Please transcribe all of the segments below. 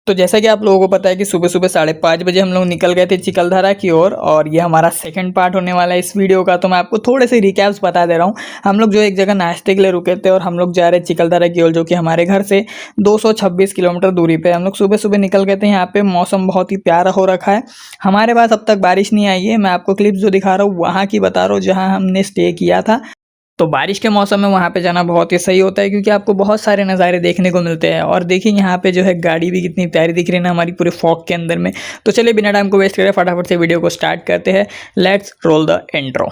तो जैसा कि आप लोगों को पता है कि सुबह सुबह 5:30 बजे हम लोग निकल गए थे चिकलदरा की ओर, और ये हमारा सेकंड पार्ट होने वाला है इस वीडियो का। तो मैं आपको थोड़े से रिकैप्स बता दे रहा हूँ। हम लोग जो एक जगह नाश्ते के लिए रुके थे और हम लोग जा रहे चिकलदरा की ओर, जो कि हमारे घर से 226 किलोमीटर दूरी पे। हम लोग सुबह सुबह निकल गए थे। यहाँ पे मौसम बहुत ही प्यारा हो रखा है। हमारे पास अब तक बारिश नहीं आई है। मैं आपको क्लिप जो दिखा रहा हूँ वहाँ की बता रहा हूँ जहाँ हमने स्टे किया था। तो बारिश के मौसम में वहाँ पे जाना बहुत ही सही होता है, क्योंकि आपको बहुत सारे नज़ारे देखने को मिलते हैं। और देखिए यहाँ पे जो है गाड़ी भी कितनी प्यारी दिख रही है ना हमारी पूरे फॉग के अंदर में। तो चलिए बिना टाइम को वेस्ट करे फटाफट से वीडियो को स्टार्ट करते हैं। Let's roll the intro.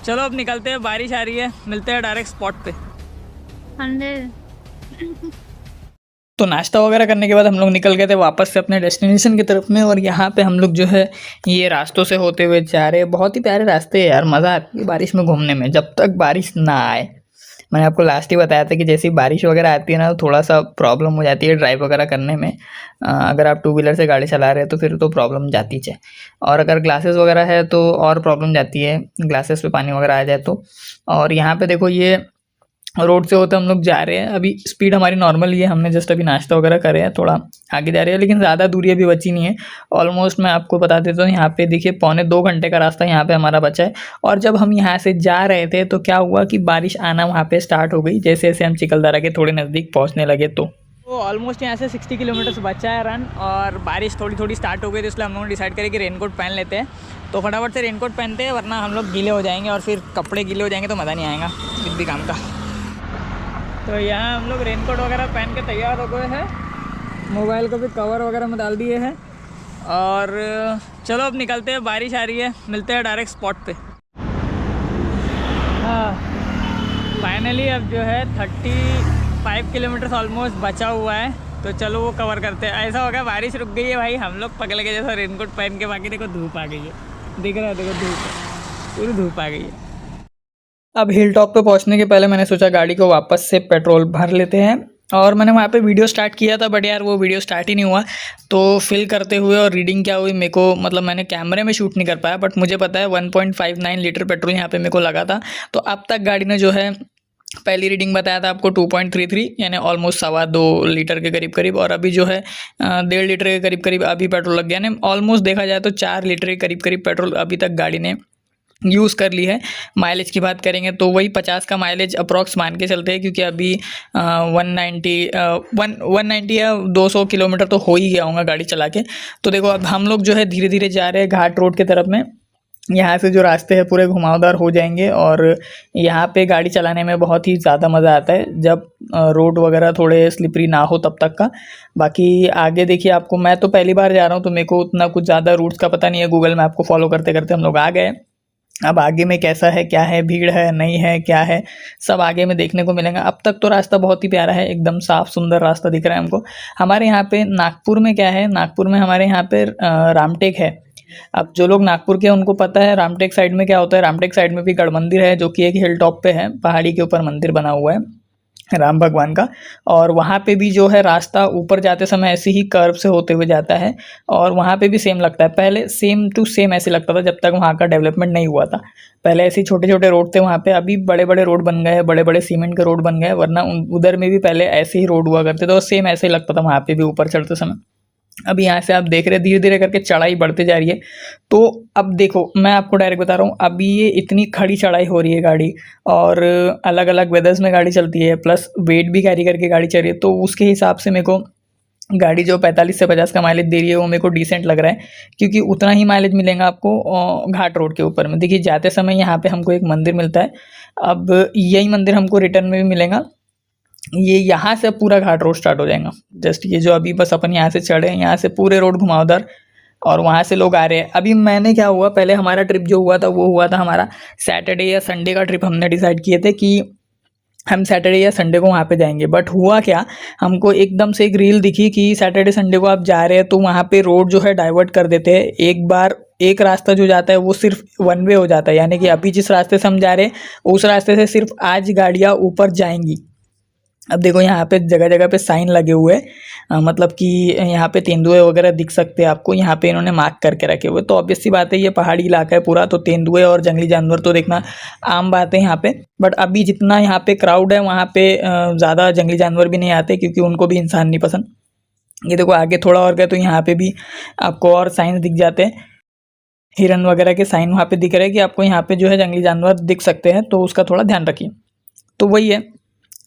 चलो अब निकलते हैं, बारिश आ रही है, मिलते हैं डायरेक्ट स्पॉट पे। तो नाश्ता वगैरह करने के बाद हम लोग निकल गए थे वापस से अपने डेस्टिनेशन की तरफ में। और यहाँ पे हम लोग जो है ये रास्तों से होते हुए जा रहे हैं। बहुत ही प्यारे रास्ते हैं यार, मज़ा आती है बारिश में घूमने में, जब तक बारिश ना आए। मैंने आपको लास्ट ही बताया था कि जैसे ही बारिश वगैरह आती है ना, तो थोड़ा सा प्रॉब्लम हो जाती है ड्राइव वगैरह करने में। अगर आप टू व्हीलर से गाड़ी चला रहे हैं तो फिर तो प्रॉब्लम जाती है। और अगर ग्लासेस वगैरह है तो और प्रॉब्लम जाती है, ग्लासेस पे पानी वगैरह आ जाए तो। और यहाँ पे देखो ये रोड से होते हम लोग जा रहे हैं। अभी स्पीड हमारी नॉर्मल ही है, हमने जस्ट अभी नाश्ता वगैरह करे हैं, थोड़ा आगे जा रहे हैं, लेकिन ज़्यादा दूरी अभी बची नहीं है। ऑलमोस्ट मैं आपको बता देता हूँ, यहाँ पे देखिए 2.25 घंटे का रास्ता यहाँ पे हमारा बचा है। और जब हम यहाँ से जा रहे थे तो क्या हुआ कि बारिश आना वहाँ पे स्टार्ट हो गई, जैसे जैसे हम चिकलदरा के थोड़े नज़दीक पहुँचने लगे। तो ऑलमोस्ट यहाँ से 60 किलोमीटर्स बचा है रन, और बारिश थोड़ी थोड़ी स्टार्ट हो गई, तो इसलिए हम लोगों ने डिसाइड करें कि रेनकोट पहन लेते हैं। तो फटाफट से रेनकोट पहनते हैं, वरना हम लोग गीले हो जाएंगे और फिर कपड़े गीले हो जाएंगे तो मज़ा नहीं आएगा कुछ भी काम का। तो यहाँ हम लोग रेनकोट वगैरह पहन के तैयार हो गए हैं, मोबाइल को भी कवर वगैरह में डाल दिए हैं। और चलो अब निकलते हैं, बारिश आ रही है, मिलते हैं डायरेक्ट स्पॉट पे। हाँ फाइनली अब जो है 35 किलोमीटर्स ऑलमोस्ट बचा हुआ है, तो चलो वो कवर करते हैं। ऐसा होगा बारिश रुक गई है भाई, हम लोग पगल के जैसा रेनकोट पहन के, बाकी देखो धूप आ गई है, दिख रहा है देखो धूप, पूरी धूप आ गई है। अब हिल टॉप पे पहुंचने के पहले मैंने सोचा गाड़ी को वापस से पेट्रोल भर लेते हैं। और मैंने वहाँ पे वीडियो स्टार्ट किया था, बट यार वो वीडियो स्टार्ट ही नहीं हुआ। तो फिल करते हुए और रीडिंग क्या हुई मेरे को, मतलब मैंने कैमरे में शूट नहीं कर पाया, बट मुझे पता है 1.59 लीटर पेट्रोल यहाँ पे मेरे को लगा था। तो अब तक गाड़ी ने जो है पहली रीडिंग बताया था आपको 2.33, यानी ऑलमोस्ट 2.25 लीटर के करीब करीब। और अभी जो है 1.5 लीटर के करीब करीब अभी पेट्रोल लग गया, यानी ऑलमोस्ट देखा जाए तो 4 लीटर के करीब करीब पेट्रोल अभी तक गाड़ी ने यूज़ कर ली है। माइलेज की बात करेंगे तो वही 50 का माइलेज अप्रॉक्स मान के चलते हैं, क्योंकि अभी 190 या 200 किलोमीटर तो हो ही गया होगा गाड़ी चला के। तो देखो अब हम लोग जो है धीरे धीरे जा रहे हैं घाट रोड की तरफ में। यहाँ से जो रास्ते हैं पूरे घुमावदार हो जाएंगे, और यहाँ पे गाड़ी चलाने में बहुत ही ज़्यादा मज़ा आता है जब रोड वगैरह थोड़े स्लिपरी ना हो तब तक का। बाकी आगे देखिए, आपको, मैं तो पहली बार जा रहा हूँ तो मेरे को उतना कुछ ज़्यादा रूट्स का पता नहीं है। गूगल मैप को फॉलो करते करते हम लोग आ गए। अब आगे में कैसा है, क्या है, भीड़ है नहीं है, क्या है, सब आगे में देखने को मिलेगा। अब तक तो रास्ता बहुत ही प्यारा है, एकदम साफ़ सुंदर रास्ता दिख रहा है हमको। हमारे यहाँ पे नागपुर में क्या है, नागपुर में हमारे यहाँ पे रामटेक है। अब जो लोग नागपुर के उनको पता है रामटेक साइड में क्या होता है। रामटेक साइड में भी गढ़ मंदिर है, जो कि एक हिल टॉप पे है, पहाड़ी के ऊपर मंदिर बना हुआ है राम भगवान का। और वहाँ पे भी जो है रास्ता ऊपर जाते समय ऐसे ही कर्व से होते हुए जाता है, और वहाँ पे भी सेम लगता है। पहले सेम टू सेम ऐसे लगता था जब तक वहाँ का डेवलपमेंट नहीं हुआ था। पहले ऐसे छोटे छोटे रोड थे वहाँ पे, अभी बड़े बड़े रोड बन गए हैं, बड़े बड़े सीमेंट के रोड बन गए, वरना उधर में भी पहले ऐसे ही रोड हुआ करते थे, और सेम ऐसे ही लगता था वहाँ पे भी ऊपर चढ़ते समय। अब यहाँ से आप देख रहे हैं धीरे धीरे करके चढ़ाई बढ़ते जा रही है। तो अब देखो, मैं आपको डायरेक्ट बता रहा हूँ, अभी ये इतनी खड़ी चढ़ाई हो रही है गाड़ी, और अलग अलग वेदर्स में गाड़ी चलती है, प्लस वेट भी कैरी करके गाड़ी चल रही है। तो उसके हिसाब से मेरे को गाड़ी जो 45 से 50 का माइलेज दे रही है वो मेरे को डिसेंट लग रहा है, क्योंकि उतना ही माइलेज मिलेगा आपको घाट रोड के ऊपर में। देखिए जाते समय यहाँ पे हमको एक मंदिर मिलता है, अब यही मंदिर हमको रिटर्न में भी मिलेगा। ये यहाँ से पूरा घाट रोड स्टार्ट हो जाएगा। जस्ट ये जो अभी बस अपन यहाँ से चढ़े हैं, यहाँ से पूरे रोड घुमावदार, और वहाँ से लोग आ रहे हैं। अभी मैंने क्या हुआ, पहले हमारा ट्रिप जो हुआ था वो हुआ था हमारा सैटरडे या संडे का ट्रिप हमने डिसाइड किए थे कि हम सैटरडे या संडे को वहाँ पे जाएंगे। बट हुआ क्या, हमको एकदम से एक रील दिखी कि सैटरडे संडे को आप जा रहे हैं तो वहाँ पे रोड जो है डाइवर्ट कर देते हैं। एक बार एक रास्ता जो जाता है वो सिर्फ वन वे हो जाता है, यानी कि अभी जिस रास्ते से हम जा रहे हैं उस रास्ते से सिर्फ आज गाड़ियाँ ऊपर जाएंगी। अब देखो यहाँ पे जगह जगह पे साइन लगे हुए हैं, मतलब कि यहाँ पे तेंदुए वगैरह दिख सकते हैं आपको, यहाँ पे इन्होंने मार्क करके रखे हुए। तो ऑब्वियस सी बात है ये पहाड़ी इलाका है पूरा, तो तेंदुए और जंगली जानवर तो देखना आम बात है यहाँ पे। बट अभी जितना यहाँ पे क्राउड है वहाँ पे ज़्यादा जंगली जानवर भी नहीं आते, क्योंकि उनको भी इंसान नहीं पसंद। ये देखो आगे थोड़ा और गए तो यहाँ पे भी आपको और साइन दिख जाते हैं, हिरन वगैरह के साइन वहाँ पे दिख रहे हैं कि आपको यहाँ पे जो है जंगली जानवर दिख सकते हैं, तो उसका थोड़ा ध्यान रखिए। तो वही है।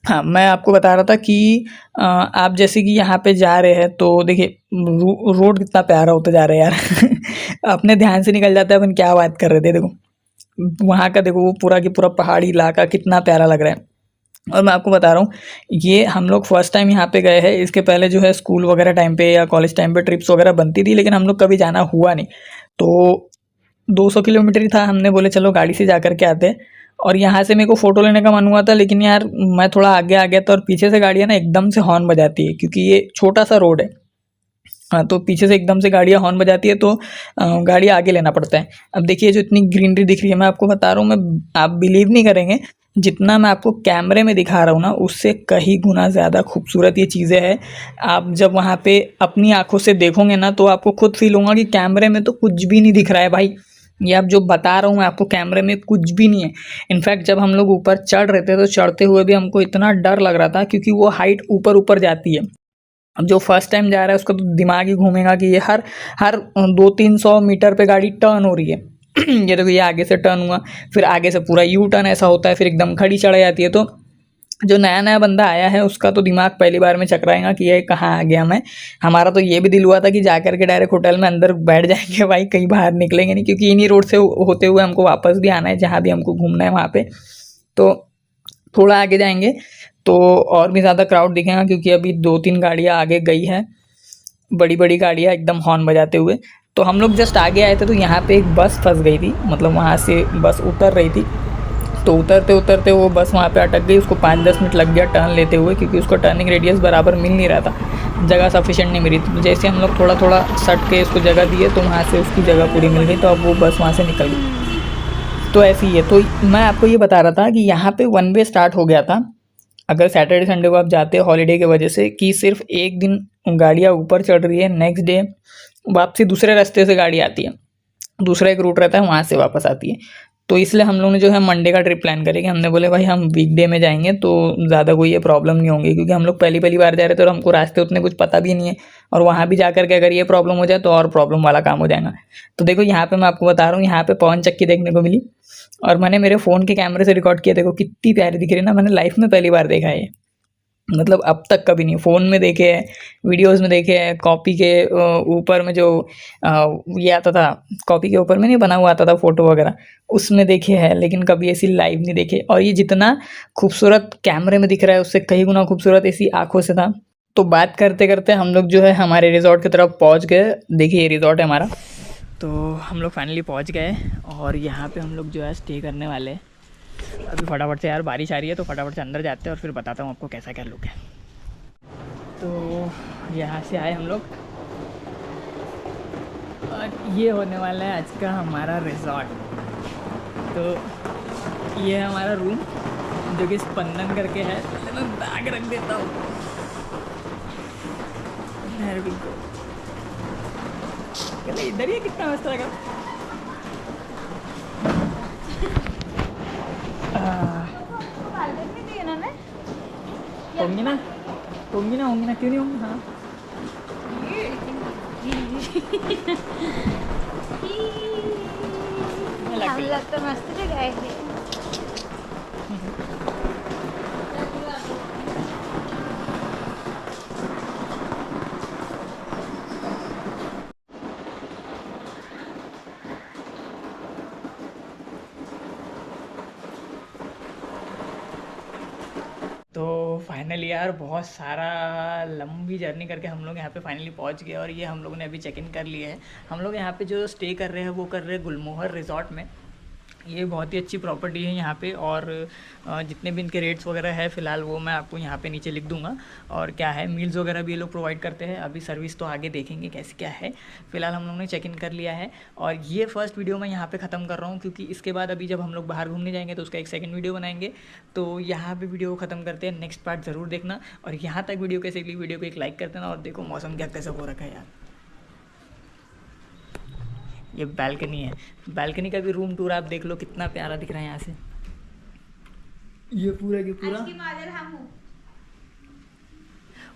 हाँ, मैं आपको बता रहा था कि आप जैसे कि यहाँ पे जा रहे हैं तो देखिए रोड कितना प्यारा होता जा रहा है यार अपने ध्यान से निकल जाता है अपन क्या बात कर रहे थे। देखो वहाँ का देखो वो पूरा की पूरा पहाड़ी इलाका कितना प्यारा लग रहा है। और मैं आपको बता रहा हूँ ये हम लोग फर्स्ट टाइम यहाँ पे गए हैं। इसके पहले जो है स्कूल वगैरह टाइम पे या कॉलेज टाइम पे ट्रिप्स वगैरह बनती थी, लेकिन हम लोग कभी जाना हुआ नहीं। तो 200 किलोमीटर ही था, हमने बोले चलो गाड़ी से जा कर के आते हैं। और यहाँ से मेरे को फ़ोटो लेने का मन हुआ था, लेकिन यार मैं थोड़ा आगे आ गया था और पीछे से गाड़ियाँ ना एकदम से हॉर्न बजाती है, क्योंकि ये छोटा सा रोड है। हाँ, तो पीछे से एकदम से गाड़ियाँ हॉर्न बजाती है, तो गाड़ी आगे लेना पड़ता है। अब देखिए जो इतनी ग्रीनरी दिख रही है, मैं आपको बता रहा हूँ, मैं आप बिलीव नहीं करेंगे, जितना मैं आपको कैमरे में दिखा रहा हूँ ना उससे कहीं गुना ज़्यादा खूबसूरत ये चीज़ें हैं। आप जब वहाँ पे अपनी आँखों से देखोगे ना तो आपको खुद फील होगा कि कैमरे में तो कुछ भी नहीं दिख रहा है भाई। ये आप जो बता रहा हूँ मैं आपको, कैमरे में कुछ भी नहीं है। इनफैक्ट जब हम लोग ऊपर चढ़ रहे थे तो चढ़ते हुए भी हमको इतना डर लग रहा था, क्योंकि वो हाइट ऊपर ऊपर जाती है। अब जो फर्स्ट टाइम जा रहा है उसका तो दिमाग ही घूमेगा कि ये हर हर 200-300 मीटर पे गाड़ी टर्न हो रही है ये देखो ये आगे से टर्न हुआ, फिर आगे से पूरा यू टर्न ऐसा होता है, फिर एकदम खड़ी चढ़ जाती है। तो जो नया नया बंदा आया है उसका तो दिमाग पहली बार में चकराएगा कि ये कहाँ आ गया मैं। हमारा तो ये भी दिल हुआ था कि जाकर के डायरेक्ट होटल में अंदर बैठ जाएंगे भाई, कहीं बाहर निकलेंगे नहीं, क्योंकि इन्हीं रोड से होते हुए हमको वापस भी आना है जहाँ भी हमको घूमना है वहाँ पे। तो थोड़ा आगे जाएंगे तो और भी ज़्यादा क्राउड दिखेगा, क्योंकि अभी 2-3 गाड़ियाँ आगे गई है, बड़ी बड़ी गाड़ियाँ एकदम हॉर्न बजाते हुए। तो हम लोग जस्ट आगे आए थे तो यहाँ पे एक बस फंस गई थी, मतलब वहाँ से बस उतर रही थी। तो उतरते उतरते वो बस वहाँ पे अटक गई, उसको 5-10 मिनट लग गया टर्न लेते हुए, क्योंकि उसको टर्निंग रेडियस बराबर मिल नहीं रहा था, जगह सफिशेंट नहीं मिली। तो जैसे हम लोग थोड़ा थोड़ा सट के इसको जगह दिए तो वहाँ से उसकी जगह पूरी मिल गई, तो अब वो बस वहाँ से निकल गई। तो ऐसी ही है। तो मैं आपको ये बता रहा था कि यहाँ पे वन वे स्टार्ट हो गया था, अगर सैटरडे संडे को आप जाते हो हॉलीडे की वजह से, कि सिर्फ एक दिन गाड़ियाँ ऊपर चढ़ रही है, नेक्स्ट डे वापसी दूसरे रास्ते से गाड़ी आती है, दूसरा एक रूट रहता है वहाँ से वापस आती है। तो इसलिए हम लोग ने जो है मंडे का ट्रिप प्लान करेंगे। हमने बोले भाई हम वीकडे में जाएंगे तो ज़्यादा कोई ये प्रॉब्लम नहीं होंगी, क्योंकि हम लोग पहली पहली बार जा रहे थे और हमको रास्ते उतने कुछ पता भी नहीं है, और वहाँ भी जाकर के अगर ये प्रॉब्लम हो जाए तो और प्रॉब्लम वाला काम हो जाएगा। तो देखो यहाँ पे मैं आपको बता रहा हूँ, यहाँ पे पवन चक्की देखने को मिली, और मैंने मेरे फ़ोन के कैमरे से रिकॉर्ड किया। देखो कितनी प्यारी दिख रही है ना, मैंने लाइफ में पहली बार देखा है, मतलब अब तक कभी नहीं। फ़ोन में देखे हैं, वीडियोस में देखे हैं, कॉपी के ऊपर में जो ये आता था, कॉपी के ऊपर में नहीं बना हुआ आता था फ़ोटो वगैरह, उसमें देखे हैं, लेकिन कभी ऐसी लाइव नहीं देखे। और ये जितना खूबसूरत कैमरे में दिख रहा है उससे कहीं गुना खूबसूरत ऐसी आँखों से था। तो बात करते करते हम लोग जो है हमारे रिज़ॉर्ट की तरफ पहुँच गए। देखिए ये रिज़ॉर्ट है हमारा। तो हम लोग फाइनली पहुँच गए और यहाँ पर हम लोग जो है स्टे करने वाले हैं। अभी फटाफट से यार बारिश आ रही है तो फटाफट से अंदर जाते हैं और फिर बताता हूँ आपको कैसा क्या लुक है। तो यहाँ से आए हम लोग और ये होने वाला है आज का हमारा रिज़ॉर्ट। तो ये है हमारा रूम जो कि स्पंदन करके है। मैं बैग रख देता हूँ। इधर ही कितना मस्त लगा। होंगी ना होंगी ना होंगी ना, क्यों नहीं होंगी। हाँ हम लोग तो मस्त जगह है। फाइनली यार बहुत सारा लंबी जर्नी करके हम लोग यहाँ पे फाइनली पहुँच गए और ये हम लोगों ने अभी चेक इन कर लिया है। हम लोग यहाँ पे जो स्टे कर रहे हैं वो कर रहे हैं गुलमोहर रिज़ॉर्ट में। ये बहुत ही अच्छी प्रॉपर्टी है यहाँ पे और जितने भी इनके रेट्स वगैरह है फ़िलहाल वो मैं आपको यहाँ पे नीचे लिख दूँगा। और क्या है मील्स वगैरह भी ये लोग प्रोवाइड करते हैं। अभी सर्विस तो आगे देखेंगे कैसे क्या है। फ़िलहाल हम लोगों ने चेक इन कर लिया है और ये फर्स्ट वीडियो मैं यहाँ पे ख़त्म कर रहा हूँ क्योंकि इसके बाद अभी जब हम लोग बाहर घूमने जाएंगे तो उसका एक सेकंड वीडियो बनाएंगे। तो यहाँ पे वीडियो को ख़त्म करते हैं, नेक्स्ट पार्ट ज़रूर देखना। और यहाँ तक वीडियो कैसे लगी वीडियो को एक लाइक कर देना। और देखो मौसम क्या कैसा हो रखा है यार। ये बालकनी है, बालकनी का भी रूम टूर आप देख लो कितना प्यारा दिख रहा है यहाँ से। ये पूरा के पूरा।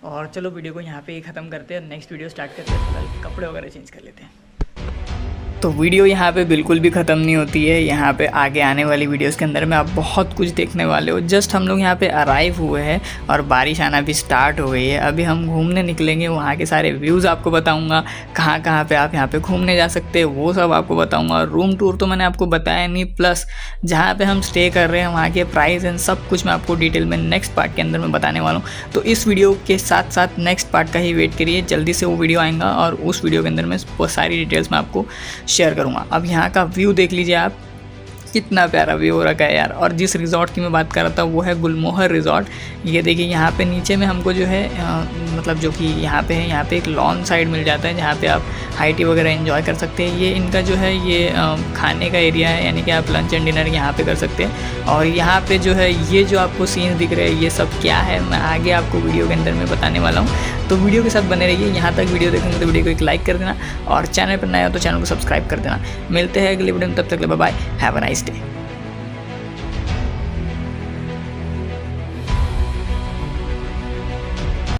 और चलो वीडियो को यहाँ पे ही ख़त्म करते हैं, नेक्स्ट वीडियो स्टार्ट करते हैं। कपड़े वगैरह चेंज कर लेते हैं। तो वीडियो यहाँ पे बिल्कुल भी ख़त्म नहीं होती है। यहाँ पे आगे आने वाली वीडियोस के अंदर में आप बहुत कुछ देखने वाले हो। जस्ट हम लोग यहाँ पे अराइव हुए हैं और बारिश आना भी स्टार्ट हो गई है। अभी हम घूमने निकलेंगे, वहाँ के सारे व्यूज़ आपको बताऊँगा, कहाँ कहाँ पे आप यहाँ पे घूमने जा सकते हैं वो सब आपको बताऊँगा। रूम टूर तो मैंने आपको बताया नहीं, प्लस जहाँ पर हम स्टे कर रहे हैं वहाँ के प्राइस एंड सब कुछ मैं आपको डिटेल में नेक्स्ट पार्ट के अंदर में बताने वाला हूँ। तो इस वीडियो के साथ साथ नेक्स्ट पार्ट का ही वेट करिए, जल्दी से वो वीडियो आएगा और उस वीडियो के अंदर में सारी डिटेल्स मैं आपको शेयर करूंगा। अब यहाँ का व्यू देख लीजिए आप, कितना प्यारा व्यू हो रखा है यार। और जिस रिज़ॉर्ट की मैं बात कर रहा था वो है गुलमोहर रिज़ॉर्ट। ये देखिए यहाँ पे नीचे में हमको जो है मतलब जो कि यहाँ पे है, यहाँ पे एक लॉन साइड मिल जाता है जहाँ पे आप हाई टी वगैरह एंजॉय कर सकते हैं। ये इनका जो है ये खाने का एरिया है, यानी कि आप लंच एंड डिनर यहाँ पे कर सकते हैं। और यहाँ पे जो है ये जो आपको सीन दिख रहे हैं ये सब क्या है मैं आगे आपको वीडियो के अंदर में बताने वाला हूँ। तो वीडियो के साथ बने रहिए। यहाँ तक वीडियो देखेंगे तो वीडियो को एक लाइक कर देना और चैनल पर नया हो तो चैनल को सब्सक्राइब कर देना। मिलते हैं अगले वीडियो में, तब तक bye bye, have a nice day.